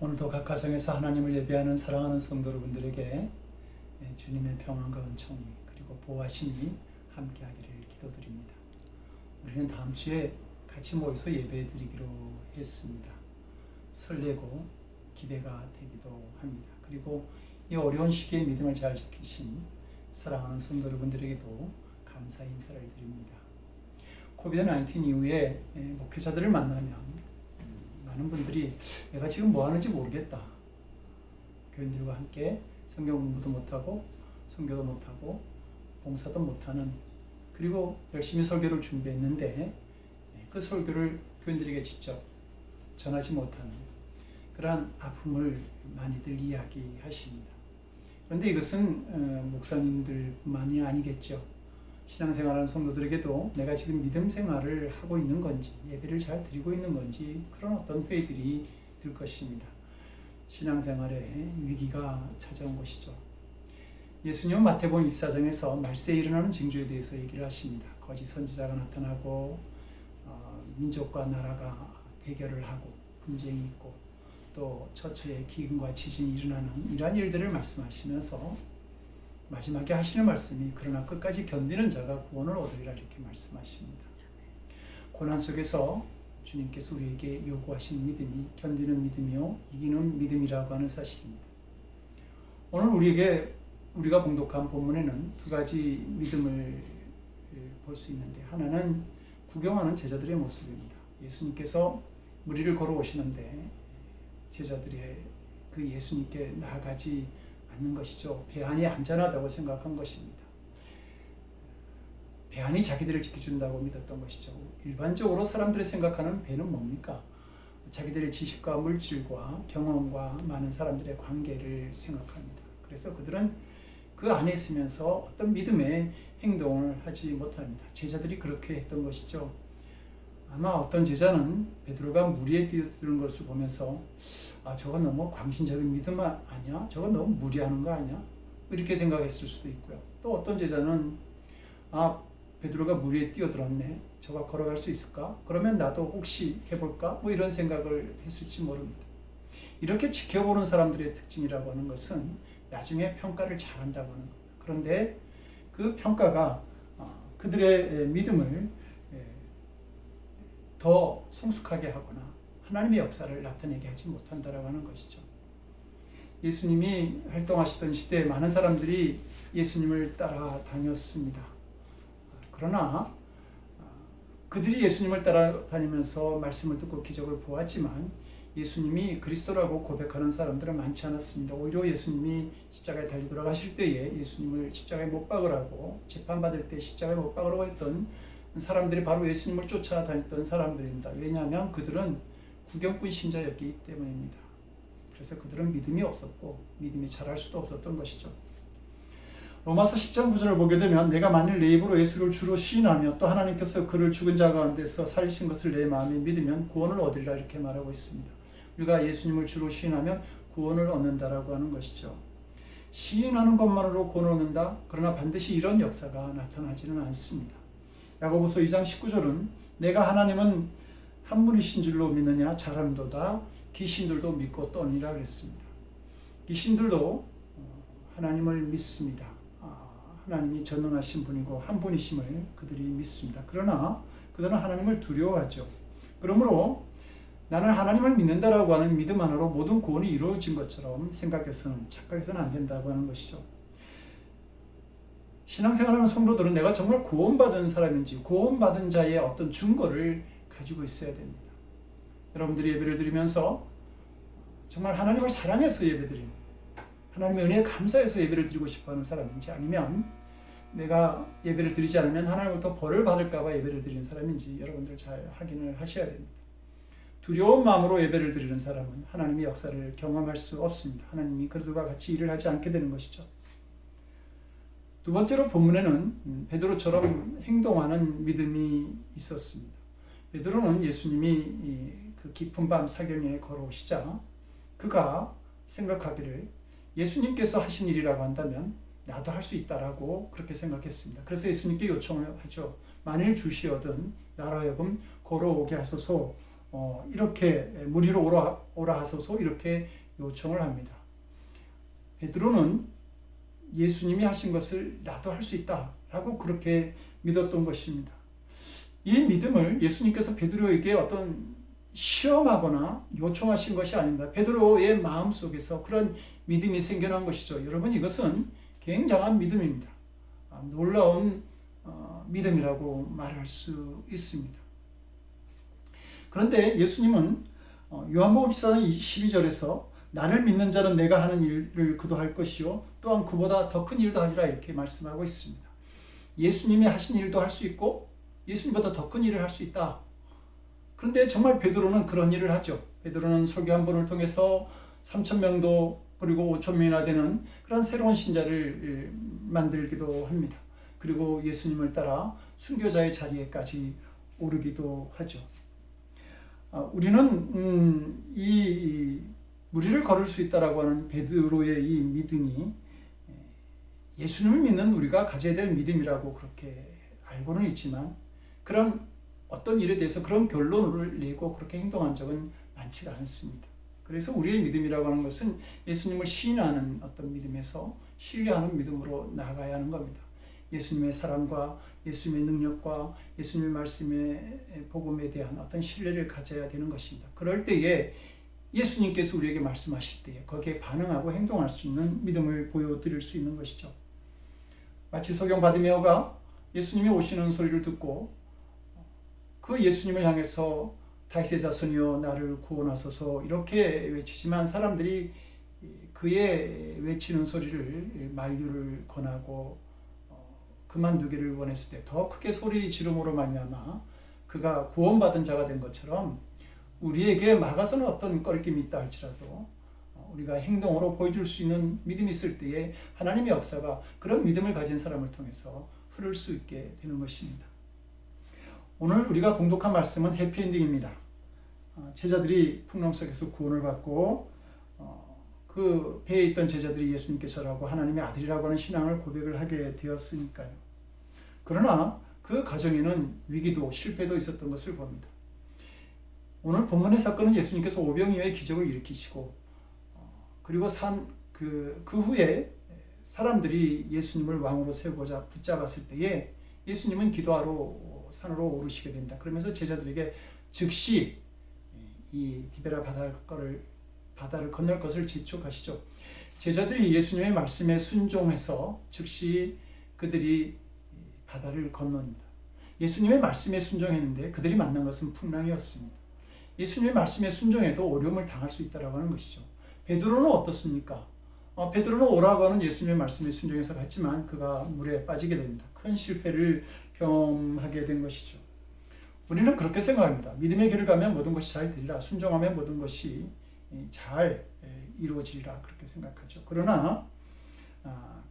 오늘도 각 가정에서 하나님을 예배하는 사랑하는 성도 여러분들에게 주님의 평안과 은총이 그리고 보호하심이 함께하기를 기도드립니다. 우리는 다음 주에 같이 모여서 예배드리기로 했습니다. 설레고 기대가 되기도 합니다. 그리고 이 어려운 시기에 믿음을 잘 지키신 사랑하는 성도 여러분들에게도 감사 인사를 드립니다. 코비드-19 이후에 목회자들을 만나면 많은 분들이 내가 지금 뭐 하는지 모르겠다. 교인들과 함께 성경 공부도 못하고 선교도 못하고 봉사도 못하는, 그리고 열심히 설교를 준비했는데 그 설교를 교인들에게 직접 전하지 못하는 그러한 아픔을 많이들 이야기하십니다. 그런데 이것은 목사님들만이 아니겠죠. 신앙생활하는 성도들에게도 내가 지금 믿음 생활을 하고 있는 건지, 예배를 잘 드리고 있는 건지, 그런 어떤 회의들이 들 것입니다. 신앙생활에 위기가 찾아온 것이죠. 예수님은 마태복음 24장에서 말세에 일어나는 징조에 대해서 얘기를 하십니다. 거짓 선지자가 나타나고 민족과 나라가 대결을 하고 분쟁이 있고 또 처처에 기근과 지진이 일어나는 이러한 일들을 말씀하시면서 마지막에 하시는 말씀이 그러나 끝까지 견디는 자가 구원을 얻으리라 이렇게 말씀하십니다. 고난 속에서 주님께서 우리에게 요구하신 믿음이 견디는 믿음이요 이기는 믿음이라고 하는 사실입니다. 오늘 우리가 봉독한 본문에는 두 가지 믿음을 볼 수 있는데, 하나는 구경하는 제자들의 모습입니다. 예수님께서 무리를 걸어오시는데 제자들이 그 예수님께 나아가지 않는 것이죠. 배 안이 안전하다고 생각한 것입니다. 배 안이 자기들을 지켜준다고 믿었던 것이죠. 일반적으로 사람들이 생각하는 배는 뭡니까? 자기들의 지식과 물질과 경험과 많은 사람들의 관계를 생각합니다. 그래서 그들은 그 안에 있으면서 어떤 믿음의 행동을 하지 못합니다. 제자들이 그렇게 했던 것이죠. 아마 어떤 제자는 베드로가 무리에 뛰어드는 것을 보면서 저건 너무 광신적인 믿음 아니야? 저건 너무 무리하는 거 아니야? 이렇게 생각했을 수도 있고요. 또 어떤 제자는 베드로가 무리에 뛰어들었네. 저가 걸어갈 수 있을까? 그러면 나도 혹시 해볼까? 뭐 이런 생각을 했을지 모릅니다. 이렇게 지켜보는 사람들의 특징이라고 하는 것은 나중에 평가를 잘한다고 하는 겁니다. 그런데 그 평가가 그들의 믿음을 더 성숙하게 하거나 하나님의 역사를 나타내게 하지 못한다라고 하는 것이죠. 예수님이 활동하시던 시대에 많은 사람들이 예수님을 따라다녔습니다. 그러나 그들이 예수님을 따라다니면서 말씀을 듣고 기적을 보았지만 예수님이 그리스도라고 고백하는 사람들은 많지 않았습니다. 오히려 예수님이 십자가에 달려 돌아가실 때에 예수님을 십자가에 못 박으라고, 재판받을 때 십자가에 못 박으라고 했던 사람들이 바로 예수님을 쫓아다녔던 사람들입니다. 왜냐하면 그들은 구경꾼 신자였기 때문입니다. 그래서 그들은 믿음이 없었고 믿음이 자랄 수도 없었던 것이죠. 로마서 10장 9절을 보게 되면 내가 만일 내 입으로 예수를 주로 시인하며 또 하나님께서 그를 죽은 자 가운데서 살리신 것을 내 마음에 믿으면 구원을 얻으리라 이렇게 말하고 있습니다. 우리가 예수님을 주로 시인하면 구원을 얻는다라고 하는 것이죠. 시인하는 것만으로 구원을 얻는다? 그러나 반드시 이런 역사가 나타나지는 않습니다. 야고보서 2장 19절은 내가 하나님은 한 분이신 줄로 믿느냐 잘함도다 귀신들도 믿고 떠니라 그랬습니다. 귀신들도 하나님을 믿습니다. 하나님이 전능하신 분이고 한 분이심을 그들이 믿습니다. 그러나 그들은 하나님을 두려워하죠. 그러므로 나는 하나님을 믿는다라고 하는 믿음 하나로 모든 구원이 이루어진 것처럼 착각해서는 안 된다고 하는 것이죠. 신앙생활하는 성도들은 내가 정말 구원받은 사람인지 구원받은 자의 어떤 증거를 가지고 있어야 됩니다. 여러분들이 예배를 드리면서 정말 하나님을 사랑해서 예배드리는, 하나님의 은혜에 감사해서 예배를 드리고 싶어하는 사람인지, 아니면 내가 예배를 드리지 않으면 하나님으로부터 벌을 받을까 봐 예배를 드리는 사람인지 여러분들 잘 확인을 하셔야 됩니다. 두려운 마음으로 예배를 드리는 사람은 하나님의 역사를 경험할 수 없습니다. 하나님이 그들과 같이 일을 하지 않게 되는 것이죠. 두 번째로 본문에는 베드로처럼 행동하는 믿음이 있었습니다. 베드로는 예수님이 그 깊은 밤 사경에 걸어오시자 그가 생각하기를 예수님께서 하신 일이라고 한다면 나도 할 수 있다라고 그렇게 생각했습니다. 그래서 예수님께 요청을 하죠. 만일 주시거든 나로 하여금 걸어오게 하소서 이렇게 물 위로 오라 하소서 이렇게 요청을 합니다. 베드로는 예수님이 하신 것을 나도 할 수 있다라고 그렇게 믿었던 것입니다. 이 믿음을 예수님께서 베드로에게 어떤 시험하거나 요청하신 것이 아닙니다. 베드로의 마음속에서 그런 믿음이 생겨난 것이죠. 여러분, 이것은 굉장한 믿음입니다. 놀라운 믿음이라고 말할 수 있습니다. 그런데 예수님은 요한복음 14장 22절에서 나를 믿는 자는 내가 하는 일을 그도 할 것이요 또한 그보다 더 큰 일도 하리라 이렇게 말씀하고 있습니다. 예수님이 하신 일도 할 수 있고 예수님보다 더 큰 일을 할 수 있다. 그런데 정말 베드로는 그런 일을 하죠. 베드로는 설교 한 번을 통해서 3,000명도 그리고 5,000명이나 되는 그런 새로운 신자를 만들기도 합니다. 그리고 예수님을 따라 순교자의 자리에까지 오르기도 하죠. 우리는 이 무리를 걸을 수 있다라고 하는 베드로의 이 믿음이 예수님을 믿는 우리가 가져야 될 믿음이라고 그렇게 알고는 있지만 그런 어떤 일에 대해서 그런 결론을 내고 그렇게 행동한 적은 많지가 않습니다. 그래서 우리의 믿음이라고 하는 것은 예수님을 시인하는 어떤 믿음에서 신뢰하는 믿음으로 나아가야 하는 겁니다. 예수님의 사랑과 예수님의 능력과 예수님의 말씀의 복음에 대한 어떤 신뢰를 가져야 되는 것입니다. 그럴 때에 예수님께서 우리에게 말씀하실 때에 거기에 반응하고 행동할 수 있는 믿음을 보여드릴 수 있는 것이죠. 마치 소경 바디메오가 예수님이 오시는 소리를 듣고 그 예수님을 향해서 다윗의 자손이여 나를 구원하소서 이렇게 외치지만 사람들이 그의 외치는 소리를 만류를 권하고 그만두기를 원했을 때 더 크게 소리 지름으로 말미암아 그가 구원받은 자가 된 것처럼 우리에게 막아서는 어떤 꺼림이 있다 할지라도 우리가 행동으로 보여줄 수 있는 믿음이 있을 때에 하나님의 역사가 그런 믿음을 가진 사람을 통해서 흐를 수 있게 되는 것입니다. 오늘 우리가 봉독한 말씀은 해피엔딩입니다. 제자들이 풍랑 속에서 구원을 받고 그 배에 있던 제자들이 예수님께 절하고 하나님의 아들이라고 하는 신앙을 고백을 하게 되었으니까요. 그러나 그 과정에는 위기도 실패도 있었던 것을 봅니다. 오늘 본문의 사건은 예수님께서 오병이어의 기적을 일으키시고 그리고 그 후에 사람들이 예수님을 왕으로 세우고자 붙잡았을 때에 예수님은 기도하러 산으로 오르시게 됩니다. 그러면서 제자들에게 즉시 이 디베라 바다를 건널 것을 지촉하시죠. 제자들이 예수님의 말씀에 순종해서 즉시 그들이 바다를 건넙니다. 예수님의 말씀에 순종했는데 그들이 만난 것은 풍랑이었습니다. 예수님의 말씀에 순종해도 어려움을 당할 수 있다고 하는 것이죠. 베드로는 어떻습니까? 베드로는 오라고 하는 예수님의 말씀에 순종해서 갔지만 그가 물에 빠지게 됩니다. 큰 실패를 경험하게 된 것이죠. 우리는 그렇게 생각합니다. 믿음의 길을 가면 모든 것이 잘 되리라. 순종하면 모든 것이 잘 이루어지리라. 그렇게 생각하죠. 그러나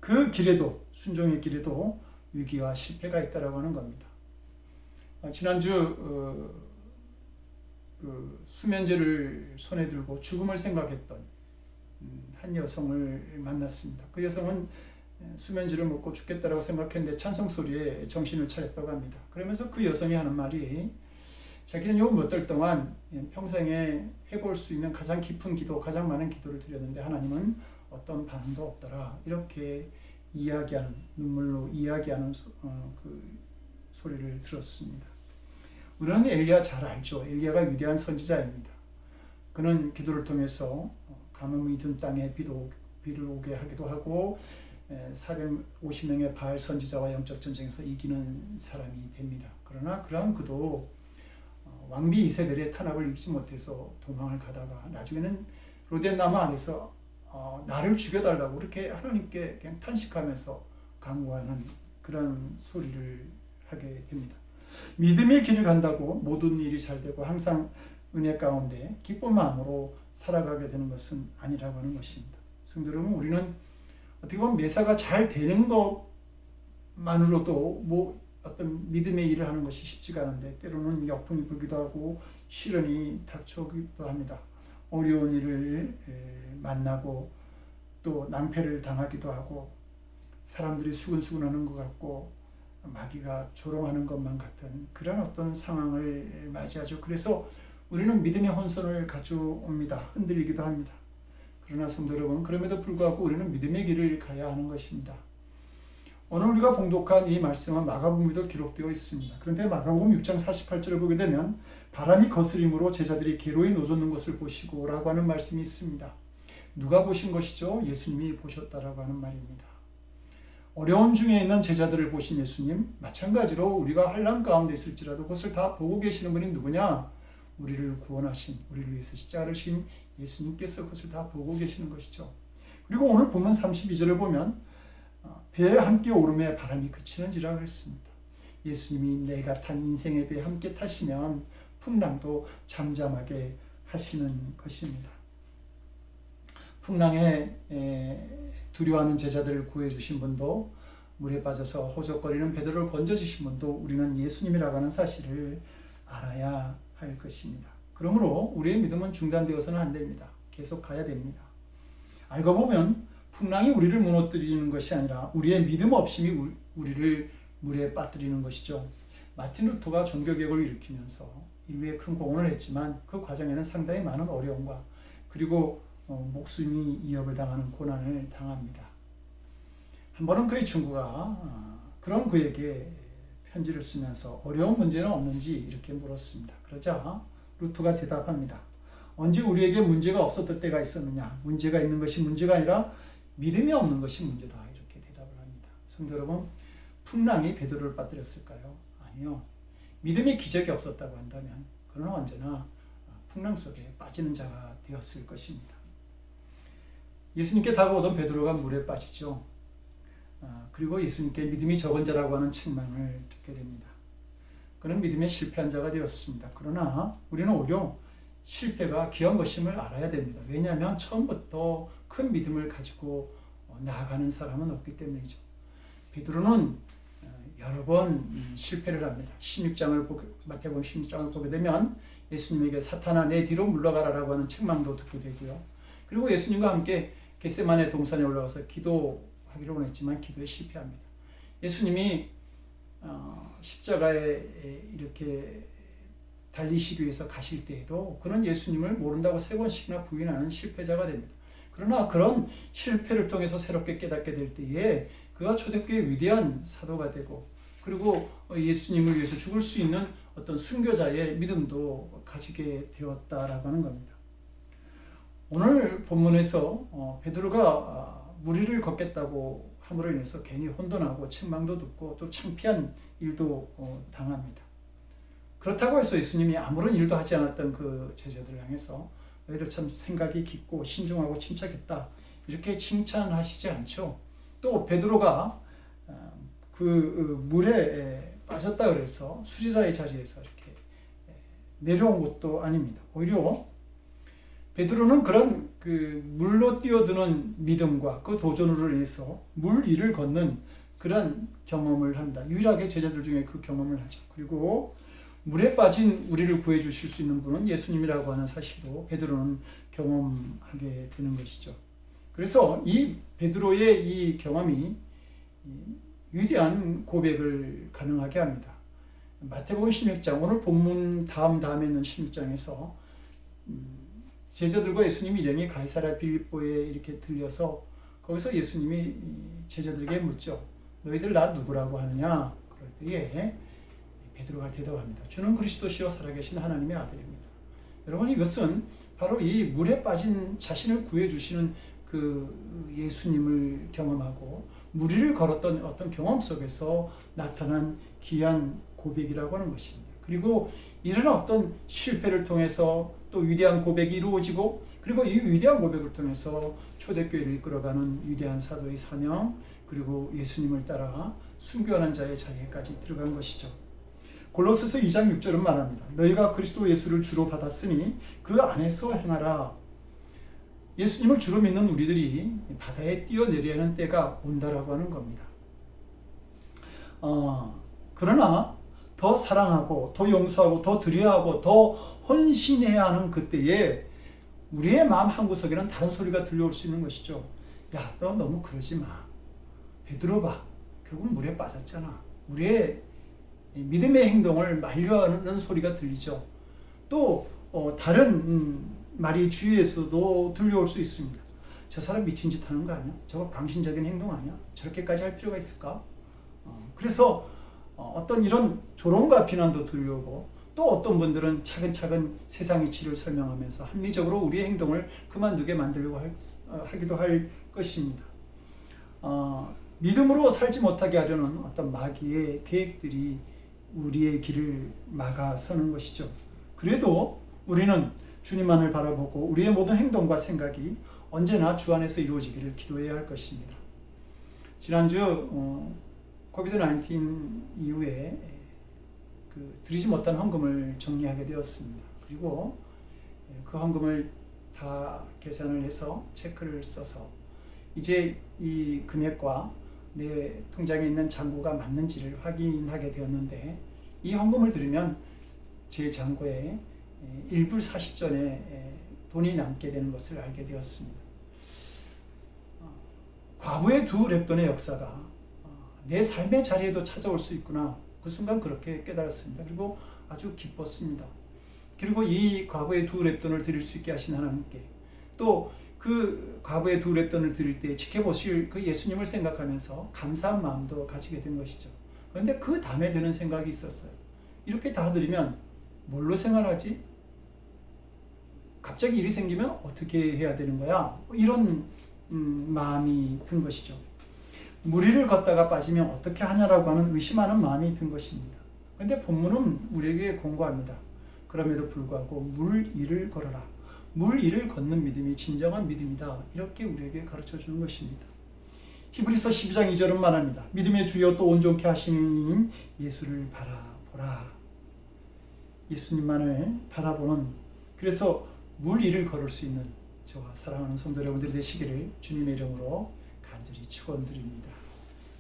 그 길에도 순종의 길에도 위기와 실패가 있다라고 하는 겁니다. 지난주 그 수면제를 손에 들고 죽음을 생각했던 한 여성을 만났습니다. 그 여성은 수면제를 먹고 죽겠다라고 생각했는데 찬송 소리에 정신을 차렸다고 합니다. 그러면서 그 여성이 하는 말이 자기는 요 몇 달 동안 평생에 해볼 수 있는 가장 깊은 기도, 가장 많은 기도를 드렸는데 하나님은 어떤 반응도 없더라. 이렇게 이야기하는, 눈물로 이야기하는 그 소리를 들었습니다. 우리는 엘리야 잘 알죠. 엘리야가 위대한 선지자입니다. 그는 기도를 통해서 가뭄이 든 땅에 비를 오게 하기도 하고 450명의 바알 선지자와 영적 전쟁에서 이기는 사람이 됩니다. 그러나 그러한 그도 왕비 이세벨의 탄압을 이기지 못해서 도망을 가다가 나중에는 로뎀 나무 안에서 나를 죽여달라고 그렇게 하나님께 그냥 탄식하면서 간구하는 그런 소리를 하게 됩니다. 믿음의 길을 간다고 모든 일이 잘 되고 항상 은혜 가운데 기쁜 마음으로 살아가게 되는 것은 아니라고 하는 것입니다. 성도 여러분, 우리는 어떻게 보면 매사가 잘 되는 것만으로도 어떤 믿음의 일을 하는 것이 쉽지가 않은데 때로는 역풍이 불기도 하고 시련이 닥쳐오기도 합니다. 어려운 일을 만나고 또 낭패를 당하기도 하고 사람들이 수근수근하는 것 같고 마귀가 조롱하는 것만 같은 그런 어떤 상황을 맞이하죠. 그래서 우리는 믿음의 혼선을 가져옵니다. 흔들리기도 합니다. 그러나 성도 여러분, 그럼에도 불구하고 우리는 믿음의 길을 가야 하는 것입니다. 오늘 우리가 봉독한 이 말씀은 마가복음에도 기록되어 있습니다. 그런데 마가복음 6장 48절을 보게 되면 바람이 거스림으로 제자들이 괴로이 노젓는 것을 보시고 라고 하는 말씀이 있습니다. 누가 보신 것이죠? 예수님이 보셨다라고 하는 말입니다. 어려운 중에 있는 제자들을 보신 예수님, 마찬가지로 우리가 환난 가운데 있을지라도 그것을 다 보고 계시는 분이 누구냐? 우리를 구원하신, 우리를 위해서 십자가를 진 예수님께서 그것을 다 보고 계시는 것이죠. 그리고 오늘 본문 32절을 보면 배에 함께 오름에 바람이 그치는지라 그랬습니다. 예수님이 내가 탄 인생의 배에 함께 타시면 풍랑도 잠잠하게 하시는 것입니다. 풍랑에 두려워하는 제자들을 구해주신 분도, 물에 빠져서 호적거리는 베드로를 건져주신 분도 우리는 예수님이라고 하는 사실을 알아야 할 것입니다. 그러므로 우리의 믿음은 중단되어서는 안 됩니다. 계속 가야 됩니다. 알고 보면 풍랑이 우리를 무너뜨리는 것이 아니라 우리의 믿음 없음이 우리를 물에 빠뜨리는 것이죠. 마틴 루터가 종교개혁을 일으키면서 인류에 큰 공헌을 했지만 그 과정에는 상당히 많은 어려움과 그리고 목숨이 위협을 당하는 고난을 당합니다. 한 번은 그의 친구가 그런 그에게 편지를 쓰면서 어려운 문제는 없는지 이렇게 물었습니다. 그러자 루터가 대답합니다. 언제 우리에게 문제가 없었던 때가 있었느냐? 문제가 있는 것이 문제가 아니라 믿음이 없는 것이 문제다. 이렇게 대답을 합니다. 성도 여러분, 풍랑이 베드로를 빠뜨렸을까요? 아니요. 믿음의 기적이 없었다고 한다면 그는 언제나 풍랑 속에 빠지는 자가 되었을 것입니다. 예수님께 다가오던 베드로가 물에 빠지죠. 그리고 예수님께 믿음이 적은 자라고 하는 책망을 듣게 됩니다. 그는 믿음에 실패한 자가 되었습니다. 그러나 우리는 오히려 실패가 귀한 것임을 알아야 됩니다. 왜냐하면 처음부터 큰 믿음을 가지고 나아가는 사람은 없기 때문이죠. 베드로는 여러 번 실패를 합니다. 마태복음 16장을 보게 되면 예수님에게 사탄아 내 뒤로 물러가라라고 하는 책망도 듣게 되고요. 그리고 예수님과 함께 겟세마네 동산에 올라가서 기도하기로 원했지만 기도에 실패합니다. 예수님이 십자가에 이렇게 달리시기 위해서 가실 때에도 그는 예수님을 모른다고 3번씩이나 부인하는 실패자가 됩니다. 그러나 그런 실패를 통해서 새롭게 깨닫게 될 때에 그가 초대교회의 위대한 사도가 되고 그리고 예수님을 위해서 죽을 수 있는 어떤 순교자의 믿음도 가지게 되었다라고 하는 겁니다. 오늘 본문에서 베드로가 무리를 걷겠다고 함으로 인해서 괜히 혼돈하고 책망도 듣고 또 창피한 일도 당합니다. 그렇다고 해서 예수님이 아무런 일도 하지 않았던 그 제자들을 향해서 너희들 참 생각이 깊고 신중하고 침착했다 이렇게 칭찬하시지 않죠. 또 베드로가 그 물에 빠졌다 그래서 수제자의 자리에서 이렇게 내려온 것도 아닙니다. 오히려 베드로는 그런 그 물로 뛰어드는 믿음과 그 도전으로 인해서 물 위를 걷는 그런 경험을 합니다. 유일하게 제자들 중에 그 경험을 하죠. 그리고 물에 빠진 우리를 구해 주실 수 있는 분은 예수님이라고 하는 사실도 베드로는 경험하게 되는 것이죠. 그래서 이 베드로의 이 경험이 위대한 고백을 가능하게 합니다. 마태복음 16장, 오늘 본문 다음에 있는 16장에서 제자들과 예수님이 일행이 가이사랴 빌립보에 이렇게 들려서 거기서 예수님이 제자들에게 묻죠. 너희들 나 누구라고 하느냐? 그럴 때에 베드로가 대답합니다. 주는 그리스도시요 살아계신 하나님의 아들입니다. 여러분 이것은 바로 이 물에 빠진 자신을 구해주시는 그 예수님을 경험하고 물 위를 걸었던 어떤 경험 속에서 나타난 귀한 고백이라고 하는 것입니다. 그리고 이런 어떤 실패를 통해서 또 위대한 고백이 이루어지고 그리고 이 위대한 고백을 통해서 초대교회를 이끌어가는 위대한 사도의 사명 그리고 예수님을 따라 순교하는 자의 자리에까지 들어간 것이죠. 골로새서 2장 6절은 말합니다. 너희가 그리스도 예수를 주로 받았으니 그 안에서 행하라. 예수님을 주로 믿는 우리들이 바다에 뛰어내려야 하는 때가 온다라고 하는 겁니다. 그러나 더 사랑하고 더 용서하고 더 드려하고 더 헌신해야 하는 그때에 우리의 마음 한구석에는 다른 소리가 들려올 수 있는 것이죠. 야, 너 너무 그러지 마. 베드로가 결국 물에 빠졌잖아. 우리의 믿음의 행동을 만류하는 소리가 들리죠. 또 다른 말이 주위에서도 들려올 수 있습니다. 저 사람 미친 짓 하는 거 아니야? 저거 광신적인 행동 아니야? 저렇게까지 할 필요가 있을까? 그래서 어떤 이런 조롱과 비난도 들려오고, 또 어떤 분들은 차근차근 세상 이치를 설명하면서 합리적으로 우리의 행동을 그만두게 만들려고 하기도 할 것입니다. 믿음으로 살지 못하게 하려는 어떤 마귀의 계획들이 우리의 길을 막아서는 것이죠. 그래도 우리는 주님만을 바라보고 우리의 모든 행동과 생각이 언제나 주 안에서 이루어지기를 기도해야 할 것입니다. 지난주 코비드-19 이후에 드리지 못한 헌금을 정리하게 되었습니다. 그리고 그 헌금을 다 계산을 해서 체크를 써서 이제 이 금액과 내 통장에 있는 잔고가 맞는지를 확인하게 되었는데, 이 헌금을 드리면 제 잔고에 1불 40전에 돈이 남게 되는 것을 알게 되었습니다. 과부의 두 랩돈의 역사가 내 삶의 자리에도 찾아올 수 있구나. 그 순간 그렇게 깨달았습니다. 그리고 아주 기뻤습니다. 그리고 이 과부의 두 랩돈을 드릴 수 있게 하신 하나님께, 또 그 과부의 두 랩돈을 드릴 때 지켜보실 그 예수님을 생각하면서 감사한 마음도 가지게 된 것이죠. 그런데 그 다음에 드는 생각이 있었어요. 이렇게 다 드리면 뭘로 생활하지? 갑자기 일이 생기면 어떻게 해야 되는 거야? 이런 마음이 든 것이죠. 무리를 걷다가 빠지면 어떻게 하냐라고 하는 의심하는 마음이 든 것입니다. 그런데 본문은 우리에게 권고합니다. 그럼에도 불구하고 물 위를 걸어라. 물 위를 걷는 믿음이 진정한 믿음이다. 이렇게 우리에게 가르쳐 주는 것입니다. 히브리서 12장 2절은 말합니다. 믿음의 주여 또 온전케 하시는 이인 예수를 바라보라. 예수님만을 바라보는, 그래서 물 위를 걸을 수 있는 저와 사랑하는 성도 여러분들이 되시기를 주님의 이름으로 간절히 축원드립니다.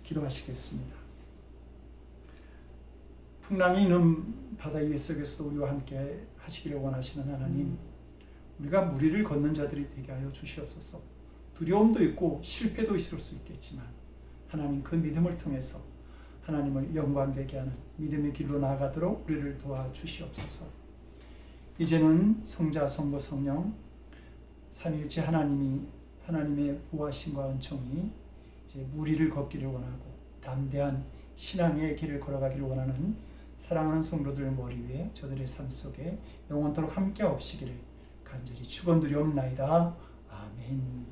기도하시겠습니다. 풍랑이 있는 바다 위에 속에서도 우리와 함께 하시기를 원하시는 하나님, 우리가 물 위를 걷는 자들이 되게 하여 주시옵소서. 두려움도 있고 실패도 있을 수 있겠지만 하나님, 그 믿음을 통해서 하나님을 영광되게 하는 믿음의 길로 나아가도록 우리를 도와주시옵소서. 이제는 성자, 성부, 성령 삼위일체 하나님의 보호하심과 은총이 이제 물 위를 걷기를 원하고 담대한 신앙의 길을 걸어가기를 원하는 사랑하는 성도들 머리 위에 저들의 삶 속에 영원토록 함께 없으기를 간절히 축원드리옵나이다. 아멘.